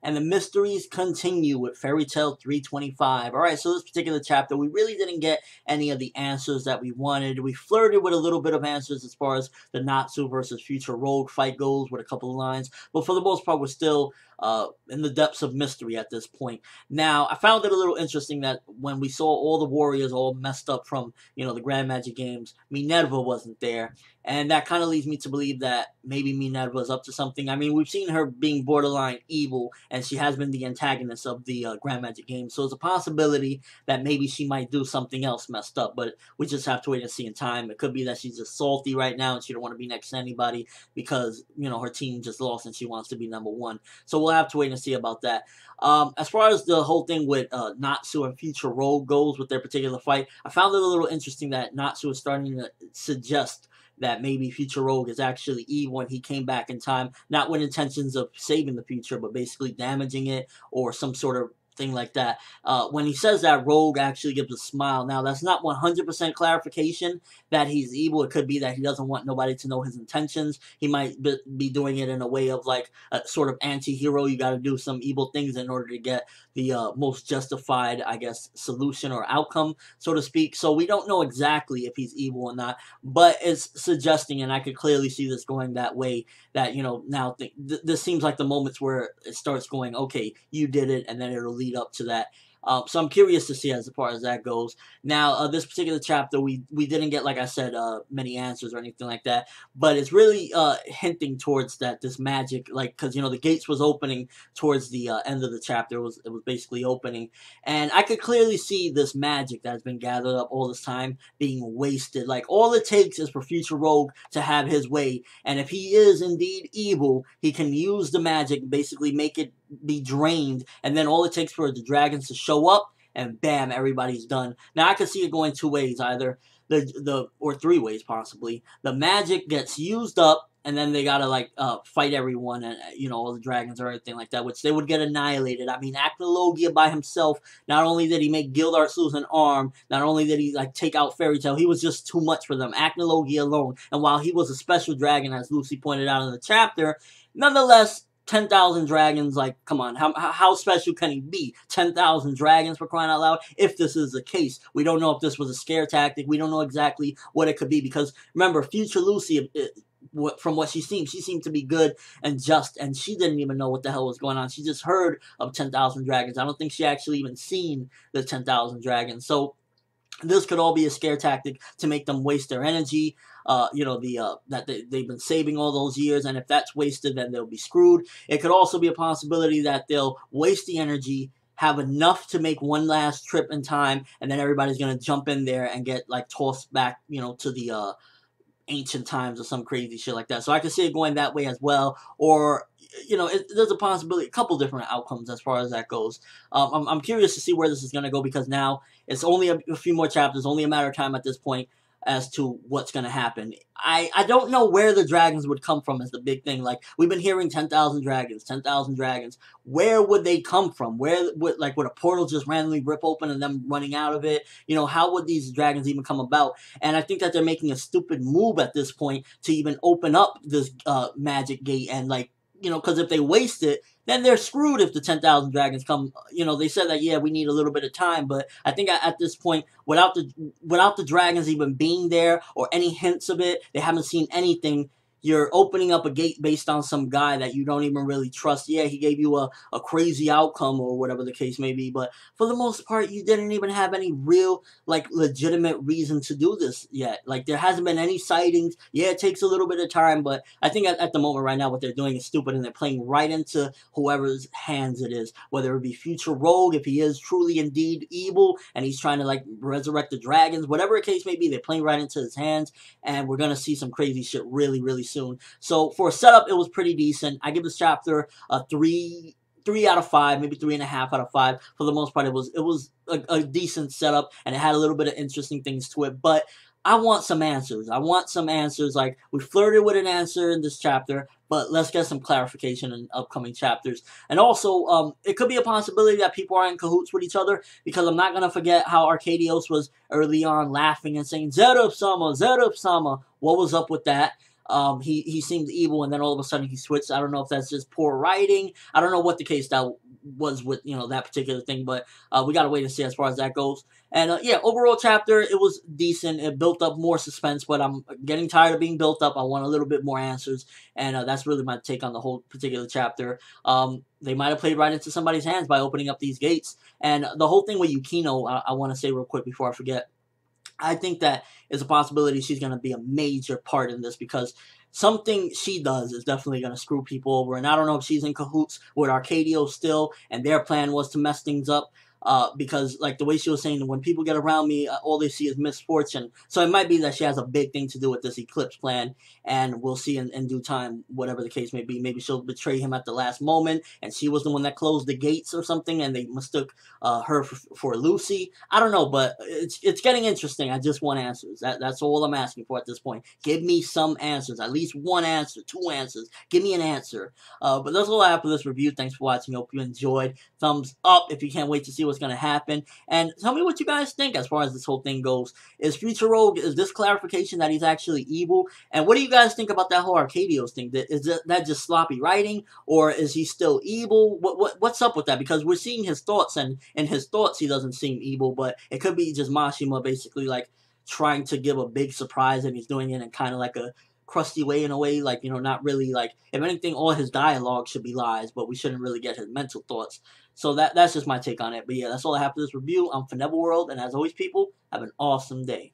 and the mysteries continue with Fairy Tale 325. Alright, so this particular chapter, we really didn't get any of the answers that we wanted. We flirted with a little bit of answers as far as the Natsu versus Future Rogue fight goes with a couple of lines, but for the most part, we're still in the depths of mystery at this point. Now, I found it a little interesting that when we saw all the warriors all messed up from, the Grand Magic Games, Minerva wasn't there. And that kind of leads me to believe that maybe Minerva's up to something. I mean, we've seen her being borderline evil, and she has been the antagonist of the Grand Magic Games. So it's a possibility that maybe she might do something else messed up, but we just have to wait and see in time. It could be that she's just salty right now, and she don't want to be next to anybody because, her team just lost and she wants to be #1. So we'll have to wait and see about that. As far as the whole thing with Natsu and Future Rogue goes with their particular fight, I found it a little interesting that Natsu is starting to suggest that maybe Future Rogue is actually evil when he came back in time, not with intentions of saving the future, but basically damaging it or some sort of thing like that. When he says that, Rogue actually gives a smile. Now, that's not 100% clarification that he's evil. It could be that he doesn't want nobody to know his intentions. He might be doing it in a way of like a sort of anti-hero. You got to do some evil things in order to get the most justified, I guess, solution or outcome, so to speak. So we don't know exactly if he's evil or not, but it's suggesting, and I could clearly see this going that way, that, now this seems like the moments where it starts going, okay, you did it, and then it'll lead up to that. So I'm curious to see as far as that goes. Now, this particular chapter, we didn't get, like I said, many answers or anything like that, but it's really hinting towards that this magic, like, because, the gates was opening towards the end of the chapter. It was basically opening, and I could clearly see this magic that has been gathered up all this time being wasted. Like, all it takes is for Future Rogue to have his way, and if he is indeed evil, he can use the magic, basically make it be drained, and then all it takes for the dragons to show up, and bam, everybody's done. Now I can see it going two ways, either or three ways possibly. The magic gets used up, and then they gotta fight everyone and all the dragons or everything like that, which they would get annihilated. I mean, Acnologia by himself, not only did he make Gildarts lose an arm, not only did he take out Fairy Tail, he was just too much for them. Acnologia alone, and while he was a special dragon, as Lucy pointed out in the chapter, nonetheless, 10,000 dragons, come on, how special can he be? 10,000 dragons, for crying out loud, if this is the case. We don't know if this was a scare tactic. We don't know exactly what it could be, because, remember, future Lucy, from what she seemed to be good and just, and she didn't even know what the hell was going on. She just heard of 10,000 dragons. I don't think she actually even seen the 10,000 dragons. So this could all be a scare tactic to make them waste their energy, that they've been saving all those years, and if that's wasted, then they'll be screwed. It could also be a possibility that they'll waste the energy, have enough to make one last trip in time, and then everybody's going to jump in there and get, tossed back, to the ancient times or some crazy shit like that. So I can see it going that way as well, or there's a possibility, a couple different outcomes as far as that goes. I'm curious to see where this is going to go, because now it's only a few more chapters, only a matter of time at this point as to what's going to happen. I don't know where the dragons would come from is the big thing. We've been hearing 10,000 dragons, 10,000 dragons. Where would they come from? Where would a portal just randomly rip open and them running out of it? How would these dragons even come about? And I think that they're making a stupid move at this point to even open up this magic gate, and because if they waste it, then they're screwed if the 10,000 dragons come. They said that, yeah, we need a little bit of time, but I think at this point, without the dragons even being there or any hints of it, they haven't seen anything. You're opening up a gate based on some guy that you don't even really trust. Yeah, he gave you a crazy outcome or whatever the case may be, but for the most part, you didn't even have any real, legitimate reason to do this yet. There hasn't been any sightings. Yeah, it takes a little bit of time, but I think at the moment right now, what they're doing is stupid, and they're playing right into whoever's hands it is, whether it be Future Rogue, if he is truly indeed evil, and he's trying to, resurrect the dragons, whatever the case may be, they're playing right into his hands, and we're going to see some crazy shit really, really soon. So for a setup, it was pretty decent. I give this chapter a 3 out of 5, maybe 3.5 out of 5. For the most part, it was a decent setup, and it had a little bit of interesting things to it. But I want some answers. I want some answers. We flirted with an answer in this chapter, but let's get some clarification in upcoming chapters. And also, it could be a possibility that people are in cahoots with each other, because I'm not going to forget how Arcadios was early on laughing and saying, Zerub-sama, Zerub-sama. What was up with that? he seemed evil, and then all of a sudden he switched. I don't know if that's just poor writing. I don't know what the case that was with, you know, that particular thing, but we gotta wait and see as far as that goes. And yeah, overall chapter, it was decent. It built up more suspense, but I'm getting tired of being built up. I want a little bit more answers, and that's really my take on the whole particular chapter. They might have played right into somebody's hands by opening up these gates, and the whole thing with Yukino, I want to say real quick before I forget. I think that is a possibility she's going to be a major part in this, because something she does is definitely going to screw people over. And I don't know if she's in cahoots with Arcadio still, and their plan was to mess things up. Because like the way she was saying, when people get around me, all they see is misfortune. So it might be that she has a big thing to do with this Eclipse plan, and we'll see in due time, whatever the case may be. Maybe she'll betray him at the last moment, and she was the one that closed the gates or something, and they mistook her for Lucy. I don't know, but it's getting interesting. I just want answers. That's all I'm asking for at this point. Give me some answers, at least one answer, two answers. Give me an answer. But that's all I have for this review. Thanks for watching. Hope you enjoyed. Thumbs up if you can't wait to see what's going to happen, and tell me what you guys think as far as this whole thing goes. Is Future Rogue, is this clarification that he's actually evil? And what do you guys think about that whole Arcadios thing? Is that just sloppy writing, or is he still evil? What's up with that? Because we're seeing his thoughts, and in his thoughts he doesn't seem evil, but it could be just Mashima basically like trying to give a big surprise, and he's doing it in kind of like a crusty way, in a way, like, you know, not really, like, if anything, all his dialogue should be lies, but we shouldn't really get his mental thoughts. So that's just my take on it. But yeah, that's all I have for this review. I'm ForneverWorld, and as always, people, have an awesome day.